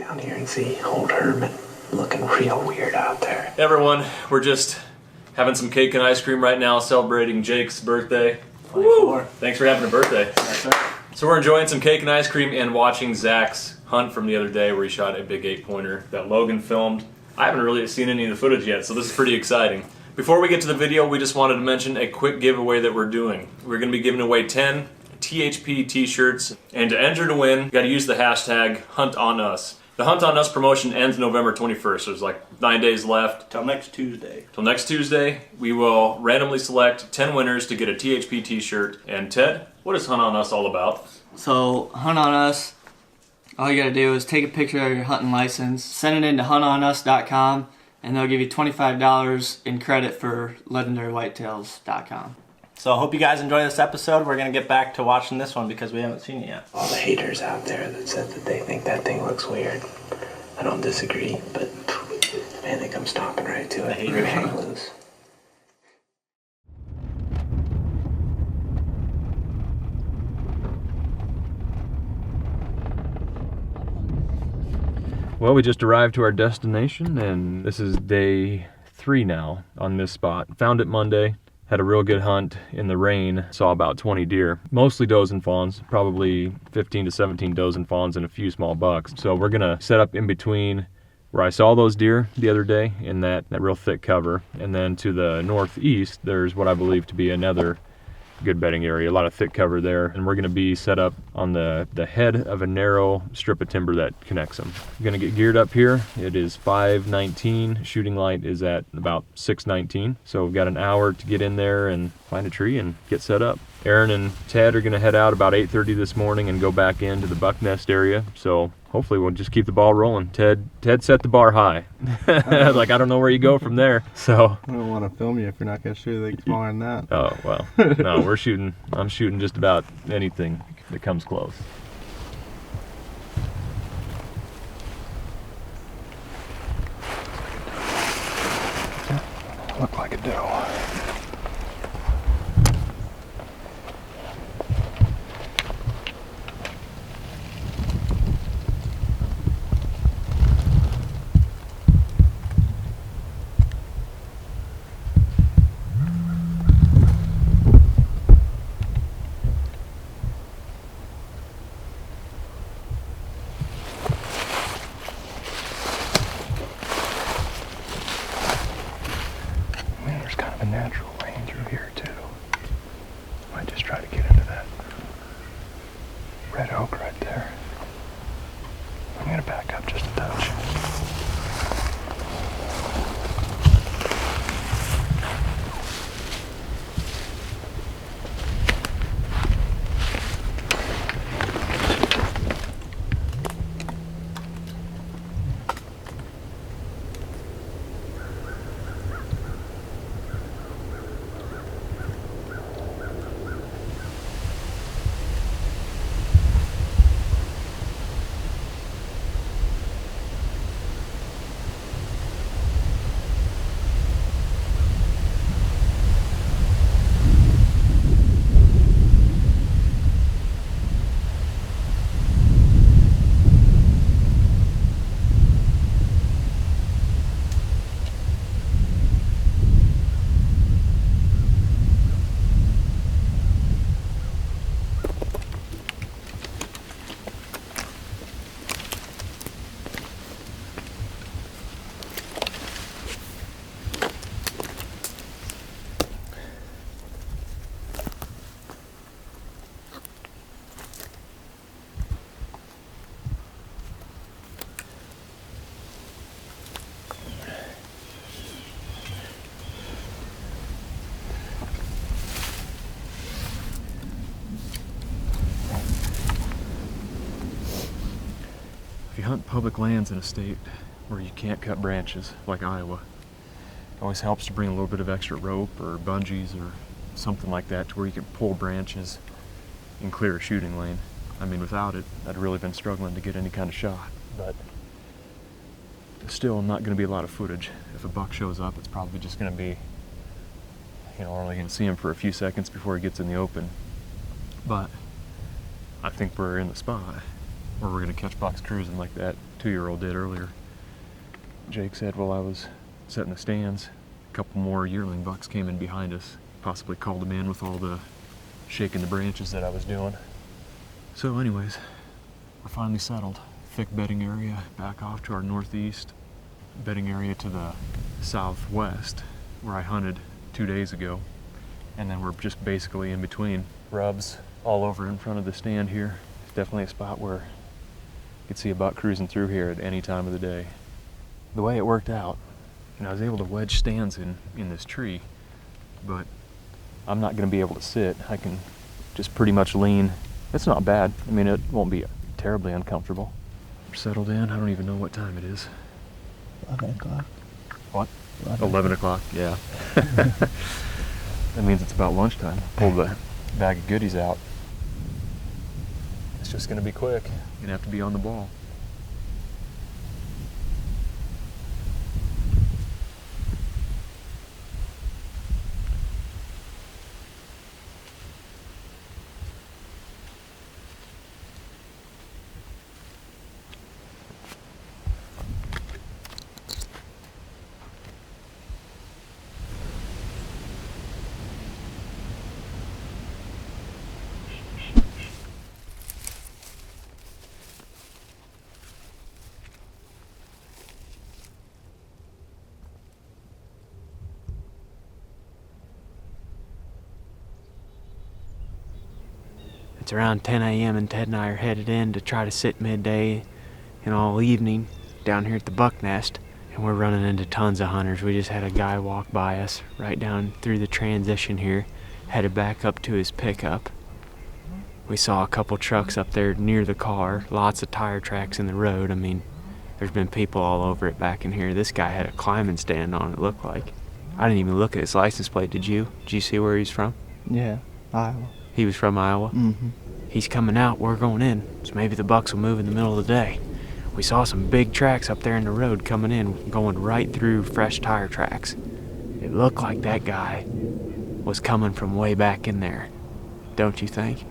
down here and see old Herman looking real weird out there. Hey everyone, we're just having some cake and ice cream right now, celebrating Jake's birthday. 24. Thanks for having a birthday. That's right. So we're enjoying some cake and ice cream and watching Zach's hunt from the other day where he shot a big 8-pointer that Logan filmed. I haven't really seen any of the footage yet, so this is pretty exciting. Before we get to the video, we just wanted to mention a quick giveaway that we're doing. We're going to be giving away 10 THP t-shirts, and to enter to win, you got to use the hashtag #HuntOnUs. The Hunt on Us promotion ends November 21st, so there's like 9 days left. Till next Tuesday. Till next Tuesday, we will randomly select 10 winners to get a THP t-shirt. And Ted, what is Hunt on Us all about? So, Hunt on Us, all you gotta do is take a picture of your hunting license, send it in to huntonus.com, and they'll give you $25 in credit for legendarywhitetails.com. So I hope you guys enjoy this episode. We're going to get back to watching this one because we haven't seen it yet. All the haters out there that said that they think that thing looks weird. I don't disagree, but man, they come stomping right to it. Haters hang loose. Well, we just arrived to our destination, and this is day 3 now on this spot. Found it Monday. Had a real good hunt in the rain, saw about 20 deer, mostly does and fawns, probably 15 to 17 does and fawns and a few small bucks. So we're gonna set up in between where I saw those deer the other day in that real thick cover, and then to the northeast, there's what I believe to be another good bedding area, a lot of thick cover there, and we're gonna be set up on the head of a narrow strip of timber that connects them. I'm gonna get geared up here. It is 5:19, shooting light is at about 6:19, so we've got an hour to get in there and find a tree and get set up. Aaron and Ted are gonna head out about 8:30 this morning and go back into the buck nest area, so hopefully we'll just keep the ball rolling. Ted set the bar high. Like, I don't know where you go from there, so. I don't want to film you if you're not going to shoot anything smaller than that. Oh, well, no, I'm shooting just about anything that comes close. Look like a doe. A natural lane through here too. Might just try to get into that red oak right there. I'm gonna back up just a touch. If you hunt public lands in a state where you can't cut branches, like Iowa, it always helps to bring a little bit of extra rope or bungees or something like that to where you can pull branches and clear a shooting lane. I mean, without it, I'd really been struggling to get any kind of shot, but still not going to be a lot of footage. If a buck shows up, it's probably just going to be, you know, only going to see him for a few seconds before he gets in the open. But I think we're in the spot. or we're gonna catch bucks cruising like that 2-year-old did earlier. Jake said while I was setting the stands, a couple more yearling bucks came in behind us. Possibly called them in with all the shaking the branches that I was doing. So anyways, we're finally settled. Thick bedding area back off to our northeast, bedding area to the southwest where I hunted 2 days ago. And then we're just basically in between. Rubs all over in front of the stand here. It's definitely a spot where you could see a buck cruising through here at any time of the day. The way it worked out, I was able to wedge stands in this tree, but I'm not going to be able to sit. I can just pretty much lean. It's not bad. I mean, it won't be terribly uncomfortable. We're settled in. I don't even know what time it is. 11 o'clock. What? 11 o'clock, yeah. That means it's about lunchtime. Pull the bag of goodies out. It's just going to be quick. You're going to have to be on the ball. It's around 10 a.m. and Ted and I are headed in to try to sit midday and all evening down here at the buck nest. And we're running into tons of hunters. We just had a guy walk by us right down through the transition here, headed back up to his pickup. We saw a couple trucks up there near the car, lots of tire tracks in the road. I mean, there's been people all over it back in here. This guy had a climbing stand on, it looked like. I didn't even look at his license plate, did you? Did you see where he's from? Yeah, Iowa. He was from Iowa? Mm-hmm. He's coming out, we're going in, so maybe the bucks will move in the middle of the day. We saw some big tracks up there in the road coming in, going right through fresh tire tracks. It looked like that guy was coming from way back in there, don't you think?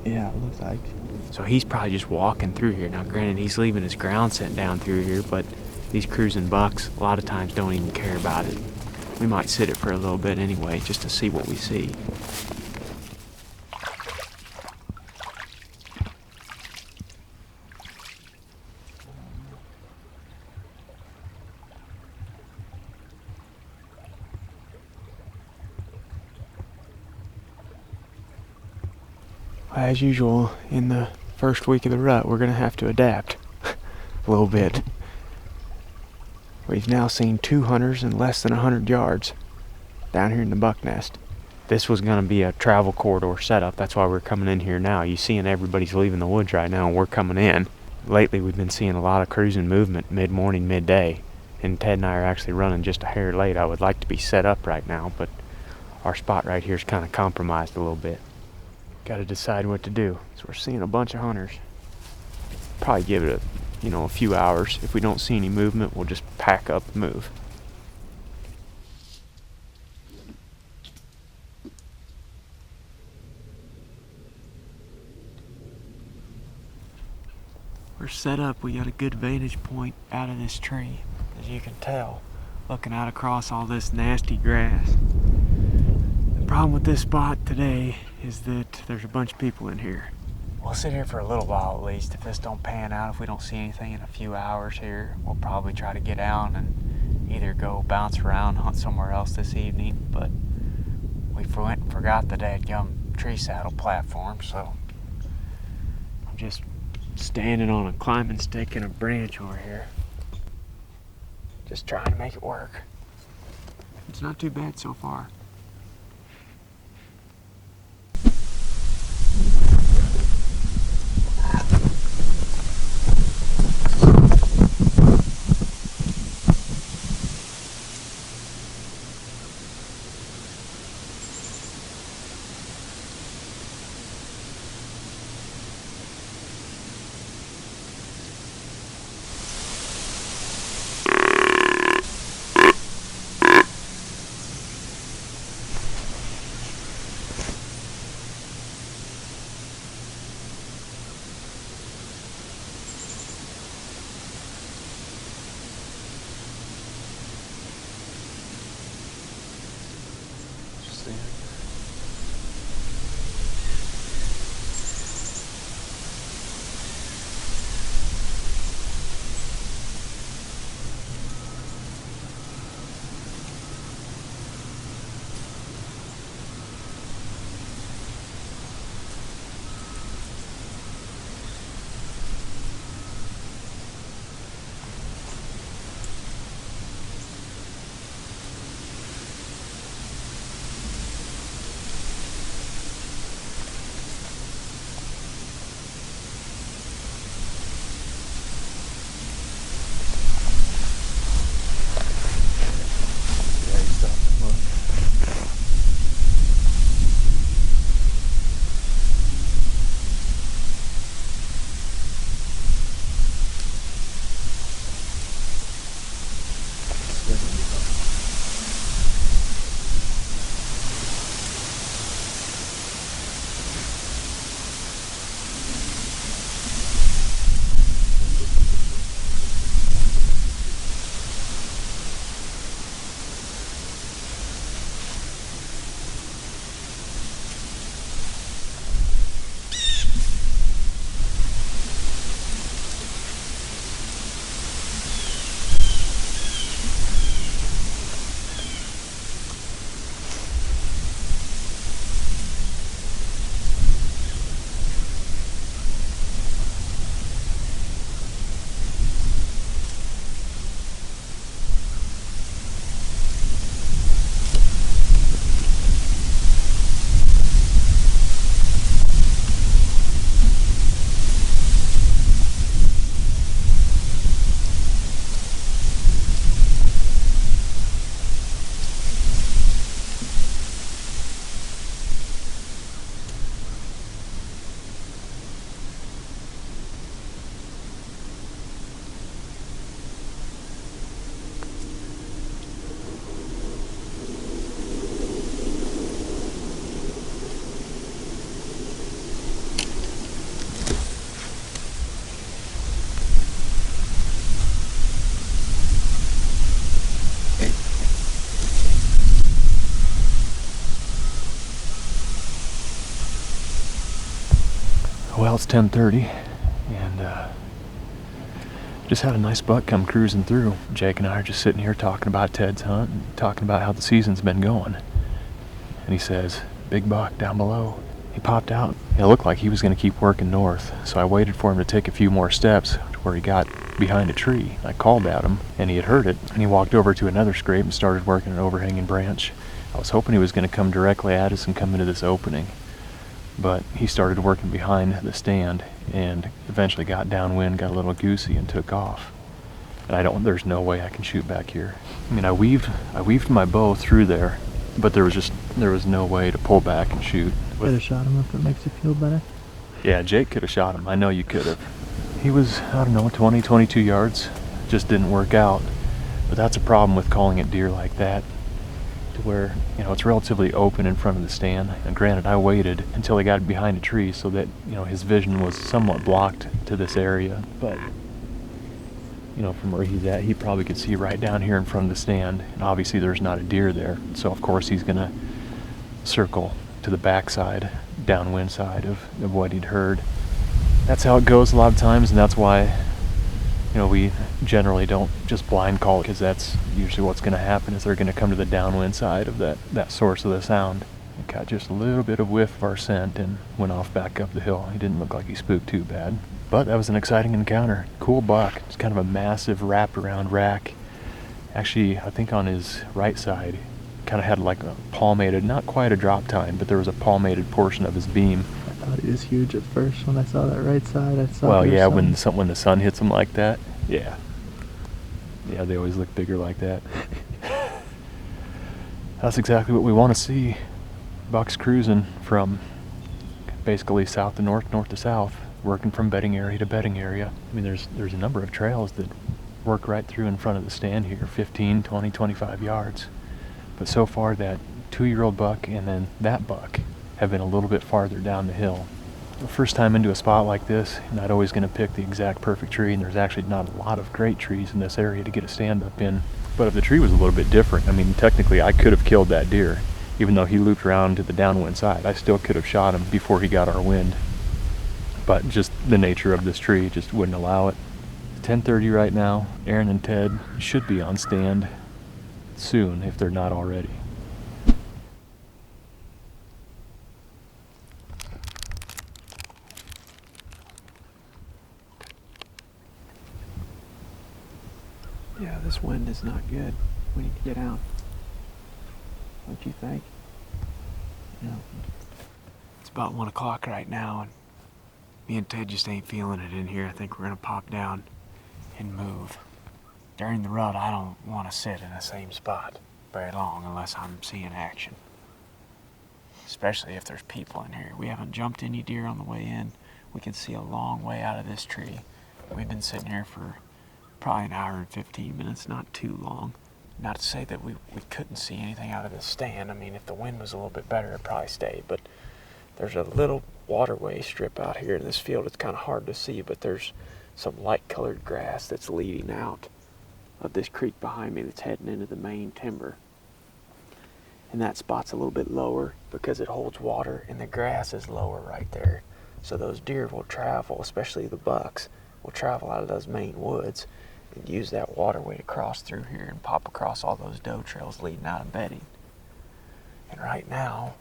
Yeah, it looks like. So he's probably just walking through here. Now granted, he's leaving his ground scent down through here, but these cruising bucks a lot of times don't even care about it. We might sit it for a little bit anyway, just to see what we see. As usual, in the first week of the rut, we're going to have to adapt a little bit. We've now seen 2 hunters in less than 100 yards down here in the buck nest. This was going to be a travel corridor setup. That's why we're coming in here now. You're seeing everybody's leaving the woods right now, and we're coming in. Lately, we've been seeing a lot of cruising movement mid-morning, midday, and Ted and I are actually running just a hair late. I would like to be set up right now, but our spot right here is kind of compromised a little bit. Got to decide what to do. So we're seeing a bunch of hunters. Probably give it a few hours. If we don't see any movement, we'll just pack up and move. We're set up. We got a good vantage point out of this tree, as you can tell, looking out across all this nasty grass. The problem with this spot today is that there's a bunch of people in here. We'll sit here for a little while at least. If this don't pan out, if we don't see anything in a few hours here, we'll probably try to get out and either go bounce around, hunt somewhere else this evening. But we went and forgot the dadgum tree saddle platform, so I'm just standing on a climbing stick and a branch over here. Just trying to make it work. It's not too bad so far. Well, it's 10:30, and just had a nice buck come cruising through. Jake and I are just sitting here talking about Ted's hunt and talking about how the season's been going. And he says, "Big buck down below." He popped out. It looked like he was going to keep working north, so I waited for him to take a few more steps to where he got behind a tree. I called at him, and he had heard it, and he walked over to another scrape and started working an overhanging branch. I was hoping he was going to come directly at us and come into this opening, but he started working behind the stand and eventually got downwind, got a little goosey, and took off. And there's no way I can shoot back here. I mean, I weaved my bow through there, but there was no way to pull back and shoot. Could have shot him if it makes you feel better. Yeah, Jake could have shot him. I know you could have. He was, 20, 22 yards. Just didn't work out. But that's a problem with calling it deer like that, to where, it's relatively open in front of the stand. And granted, I waited until he got behind a tree so that, his vision was somewhat blocked to this area. But, from where he's at, he probably could see right down here in front of the stand. And obviously there's not a deer there. So of course he's going to circle to the backside, downwind side of what he'd heard. That's how it goes a lot of times, and that's why, we generally don't just blind call it, because that's usually what's going to happen, is they're going to come to the downwind side of that source of the sound. It got just a little bit of whiff of our scent and went off back up the hill. He didn't look like he spooked too bad. But that was an exciting encounter. Cool buck. It's kind of a massive wraparound rack. Actually, I think on his right side, kind of had like a palmated, not quite a drop tine, but there was a palmated portion of his beam. I thought he was huge at first when I saw that right side. Well, yeah, when the sun hits them like that, yeah, they always look bigger like that. That's exactly what we want to see. Bucks cruising from basically south to north, north to south, working from bedding area to bedding area. I mean, there's a number of trails that work right through in front of the stand here, 15, 20, 25 yards. But so far, that 2-year-old buck and then that buck have been a little bit farther down the hill. The first time into a spot like this, I'm not always going to pick the exact perfect tree, and there's actually not a lot of great trees in this area to get a stand up in. But if the tree was a little bit different, I mean, technically I could have killed that deer. Even though he looped around to the downwind side, I still could have shot him before he got our wind. But just the nature of this tree just wouldn't allow it. It's 10:30 right now. Aaron and Ted should be on stand soon, if they're not already. Yeah, this wind is not good. We need to get out. What do you think? Yeah. It's about 1 o'clock right now, and me and Ted just ain't feeling it in here. I think we're gonna pop down and move. During the rut, I don't want to sit in the same spot very long unless I'm seeing action. Especially if there's people in here. We haven't jumped any deer on the way in. We can see a long way out of this tree. We've been sitting here for probably an hour and 15 minutes, not too long. Not to say that we couldn't see anything out of this stand. I mean, if the wind was a little bit better, it'd probably stay. But there's a little waterway strip out here in this field. It's kind of hard to see, but there's some light-colored grass that's leading out of this creek behind me that's heading into the main timber. And that spot's a little bit lower because it holds water, and the grass is lower right there. So those deer will travel, especially the bucks, will travel out of those main woods and use that waterway to cross through here and pop across all those doe trails leading out of bedding. And right now,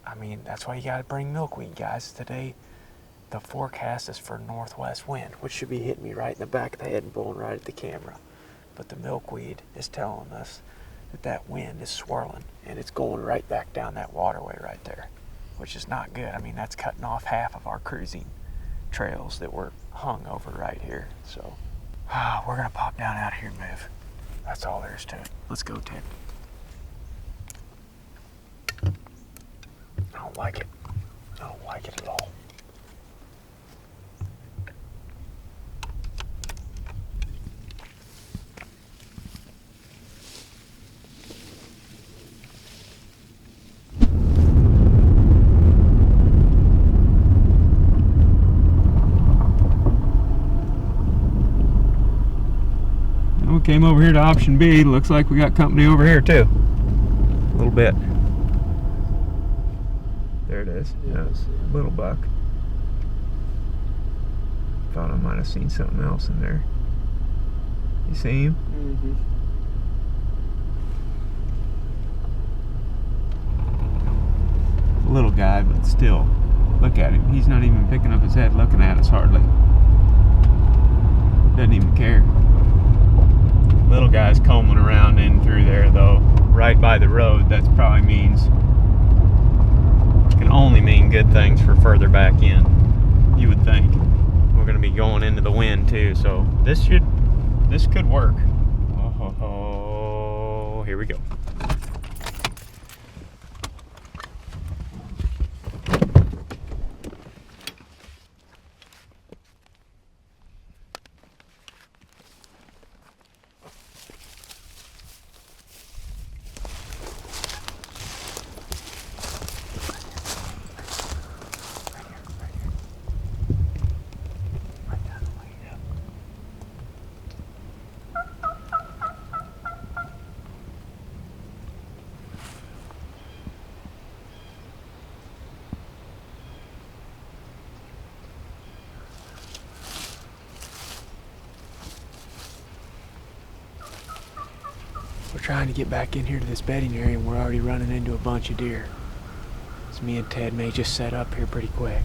I mean, that's why you gotta bring milkweed, guys. Today, the forecast is for northwest wind, which should be hitting me right in the back of the head and blowing right at the camera. But the milkweed is telling us that wind is swirling, and it's going right back down that waterway right there, which is not good. I mean, that's cutting off half of our cruising trails that were hung over right here. So we're gonna pop down out here and move. That's all there is to it. Let's go, Ted. I don't like it. I don't like it at all. We came over here to option B. Looks like we got company over here too. A little bit. There it is. Yeah, it's a little buck. Thought I might have seen something else in there. You see him? Mm-hmm. Little guy, but still. Look at him. He's not even picking up his head looking at us hardly. Doesn't even care. Little guy's combing around in through there though, right by the road. That probably means, can only mean good things for further back in, you would think. We're gonna be going into the wind too, so this could work. Oh, here we go. We're trying to get back in here to this bedding area and we're already running into a bunch of deer. So me and Ted may just set up here pretty quick.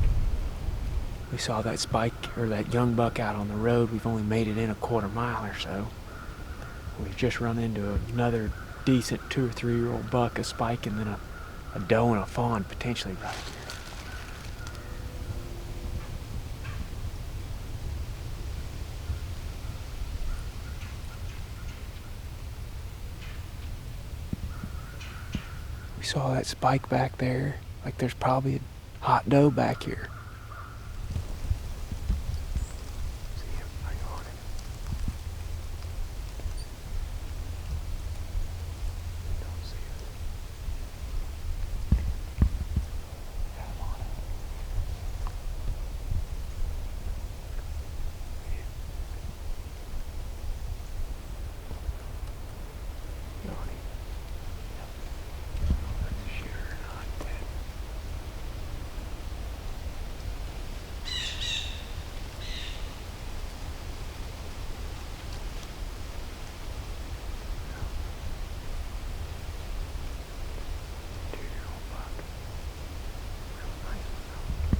We saw that spike, or that young buck out on the road. We've only made it in a quarter mile or so. We've just run into another decent 2 or 3 year old buck, a spike, and then a doe and a fawn potentially right here. We saw that spike back there, like there's probably a hot doe back here. See him? Are you on him? Don't see it. Yeah, I'm on him. You on him? Sure not, Ted. Two-year-old buck. Real nice one, though.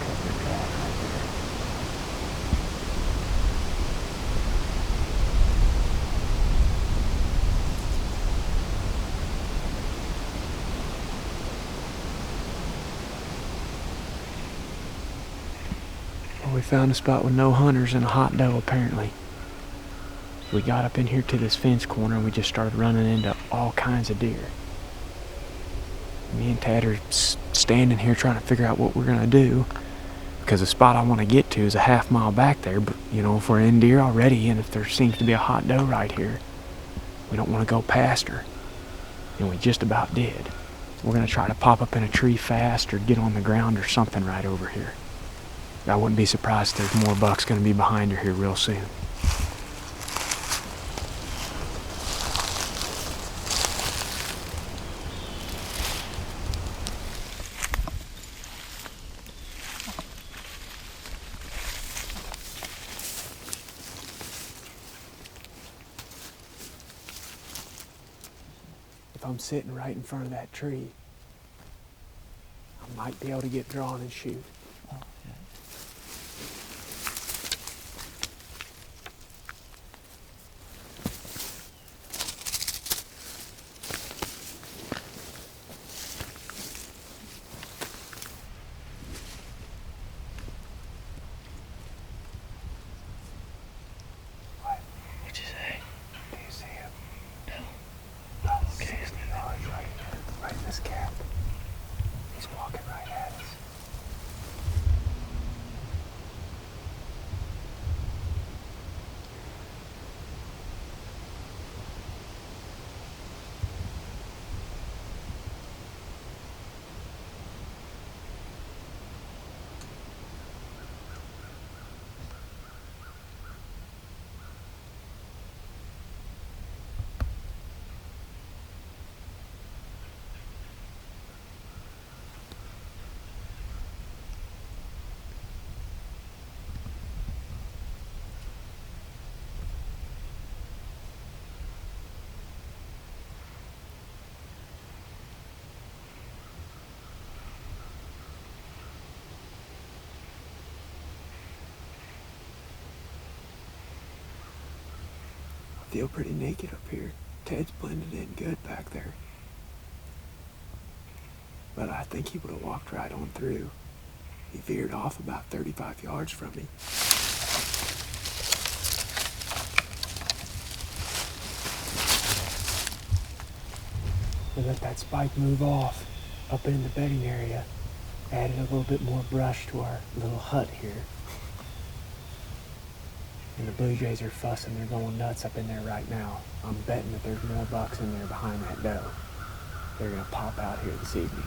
Cut your track right there. Well, we found a spot with no hunters and a hot doe apparently. We got up in here to this fence corner and we just started running into all kinds of deer. Me and Tad are standing here trying to figure out what we're gonna do, because the spot I want to get to is a half mile back there, but you know, if we're in deer already and if there seems to be a hot doe right here, we don't want to go past her. And we just about did. We're gonna try to pop up in a tree fast or get on the ground or something right over here. I wouldn't be surprised if there's more bucks gonna be behind her here real soon. If I'm sitting right in front of that tree, I might be able to get drawn and shoot. What'd you say? Do you see him? No. Okay, he's right here, right in this gap. He's walking right at us. feel pretty naked up here. Ted's blended in good back there. But I think he would have walked right on through. He veered off about 35 yards from me. We let that spike move off up in the bedding area. Added a little bit more brush to our little hut here. And the blue jays are fussing. They're going nuts up in there right now. I'm betting that there's more bucks in there behind that doe. They're going to pop out here this evening.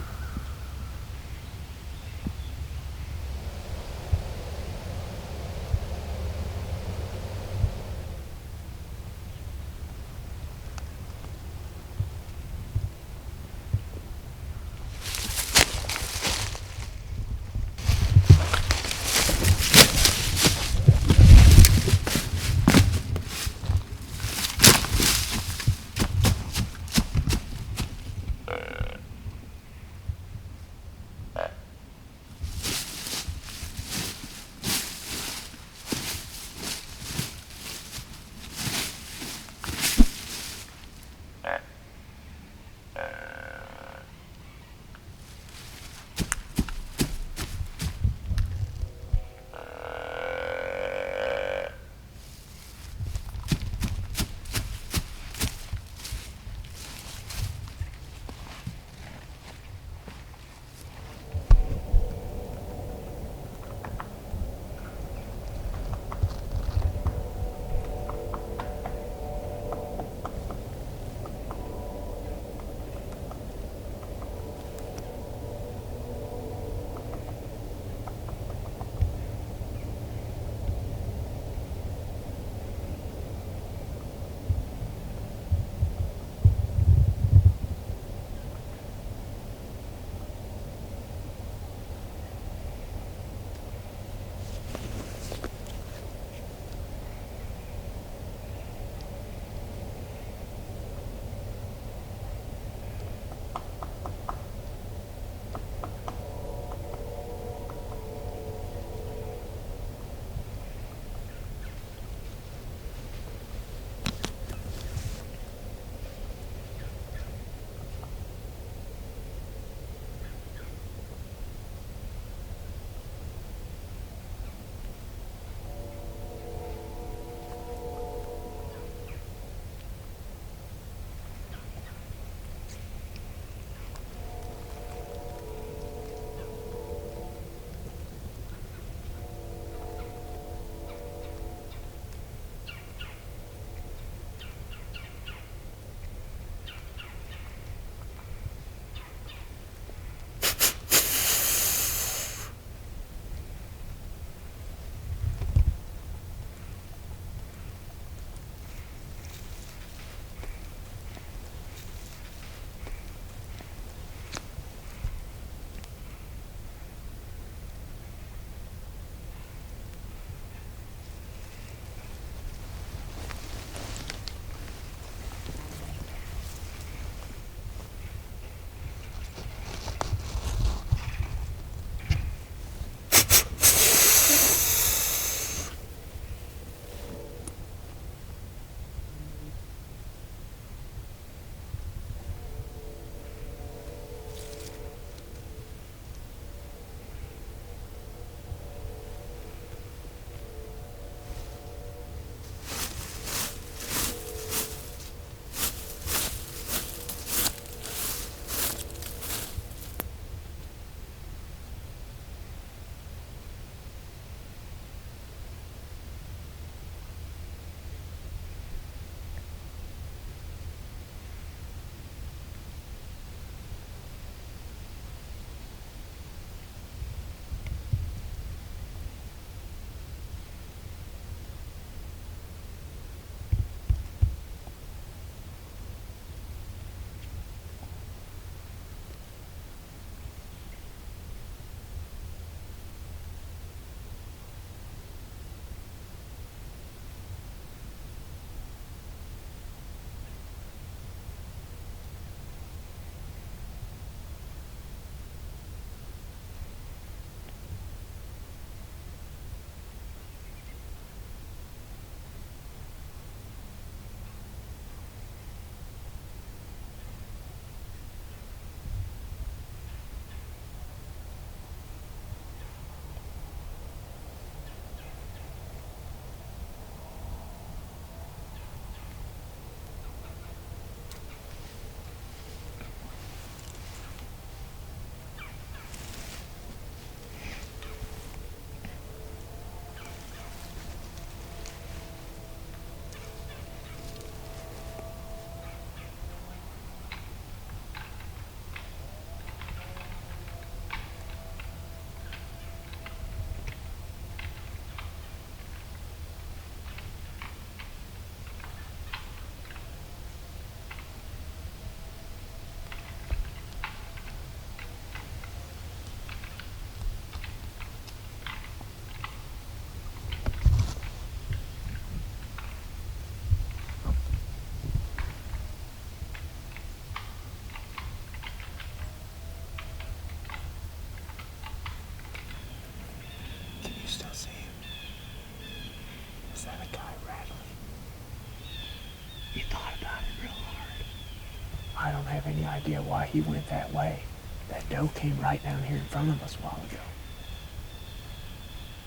idea why he went that way. That doe came right down here in front of us a while ago.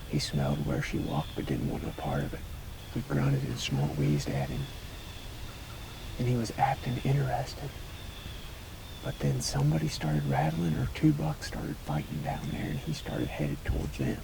He smelled where she walked but didn't want no part of it. We grunted and snort wheezed at him. And he was acting interested. But then somebody started rattling, or 2 bucks started fighting down there, and he started headed towards them.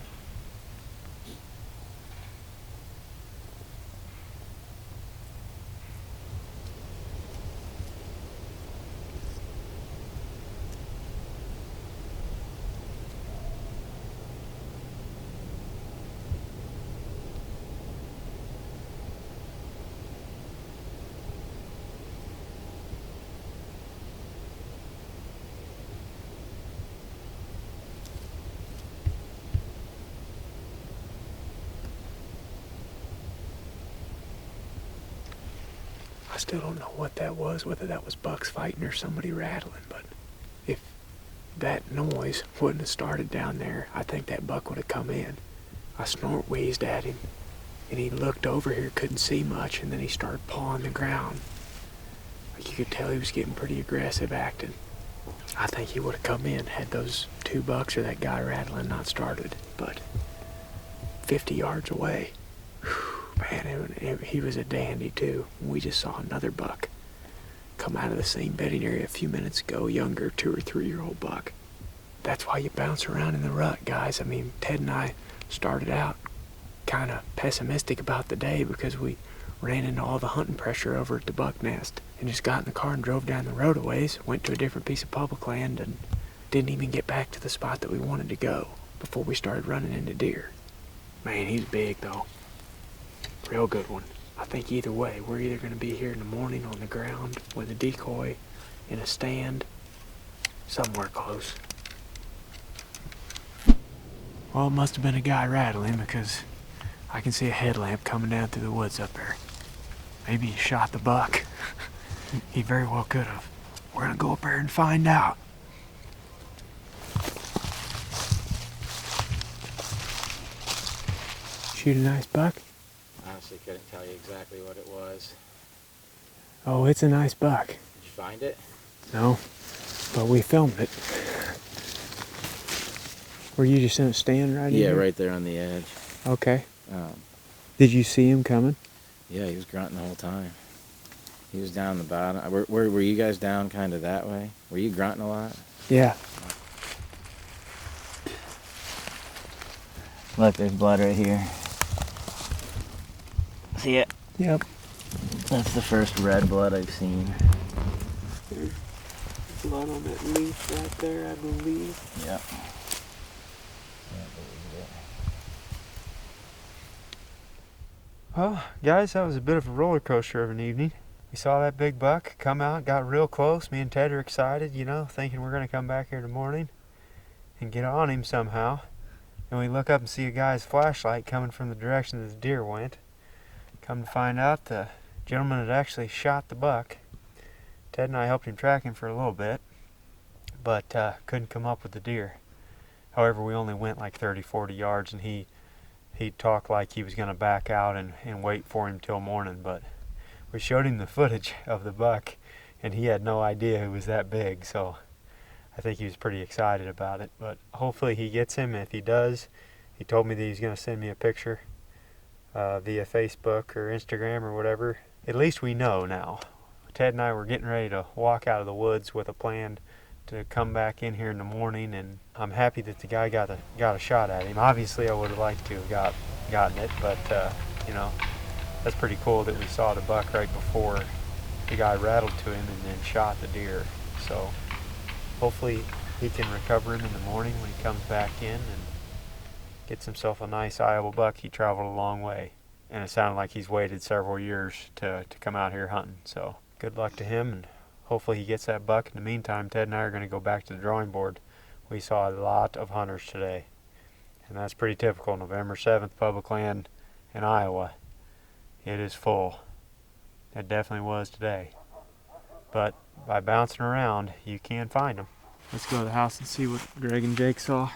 I still don't know what that was, whether that was bucks fighting or somebody rattling, but if that noise wouldn't have started down there, I think that buck would have come in. I snort wheezed at him, and he looked over here, couldn't see much, and then he started pawing the ground. Like you could tell he was getting pretty aggressive acting. I think he would have come in had those 2 bucks or that guy rattling not started, but 50 yards away. Man, he was a dandy too. We just saw another buck come out of the same bedding area a few minutes ago, younger 2 or 3 year old buck. That's why you bounce around in the rut, guys. I mean, Ted and I started out kind of pessimistic about the day because we ran into all the hunting pressure over at the buck nest and just got in the car and drove down the road a ways, went to a different piece of public land, and didn't even get back to the spot that we wanted to go before we started running into deer. Man, he's big though. Real good one. I think either way, we're either going to be here in the morning on the ground with a decoy in a stand, somewhere close. Well, it must have been a guy rattling because I can see a headlamp coming down through the woods up there. Maybe he shot the buck. He very well could have. We're going to go up there and find out. Shoot a nice buck? Honestly, couldn't tell you exactly what it was. Oh, it's a nice buck. Did you find it? No, but we filmed it. Were you just in a stand right Yeah, here? right there on the edge. Okay. Um, Did you see him coming? yeah, he was grunting the whole time. He was down the bottom. Where were you guys down kind of that way? Were you grunting a lot? Yeah. Look, there's blood right here. See it? Yep. That's the first red blood I've seen. There's blood on that leaf right there, I believe. Yep. Well, guys, that was a bit of a roller coaster of an evening. We saw that big buck come out, got real close. Me and Ted are excited, you know, thinking we're going to come back here in the morning and get on him somehow. And we look up and see a guy's flashlight coming from the direction that the deer went. Come to find out, the gentleman had actually shot the buck. Ted and I helped him track him for a little bit, but couldn't come up with the deer. However, we only went like 30, 40 yards, and he talked like he was going to back out and wait for him till morning, but we showed him the footage of the buck, and he had no idea it was that big, so I think he was pretty excited about it. But hopefully he gets him. If he does, he told me that he's going to send me a picture via Facebook or Instagram or whatever. At least we know now. Ted and I were getting ready to walk out of the woods with a plan to come back in here in the morning, and I'm happy that the guy got a shot at him. Obviously, I would have liked to have gotten it, but you know, that's pretty cool that we saw the buck right before the guy rattled to him and then shot the deer. So hopefully he can recover him in the morning when he comes back in and gets himself a nice Iowa buck. He traveled a long way, and it sounded like he's waited several years to come out here hunting. So good luck to him, and hopefully he gets that buck. In the meantime, Ted and I are going to go back to the drawing board. We saw a lot of hunters today, and that's pretty typical. November 7th, public land in Iowa. It is full. It definitely was today. But by bouncing around, you can find them. Let's go to the house and see what Greg and Jake saw.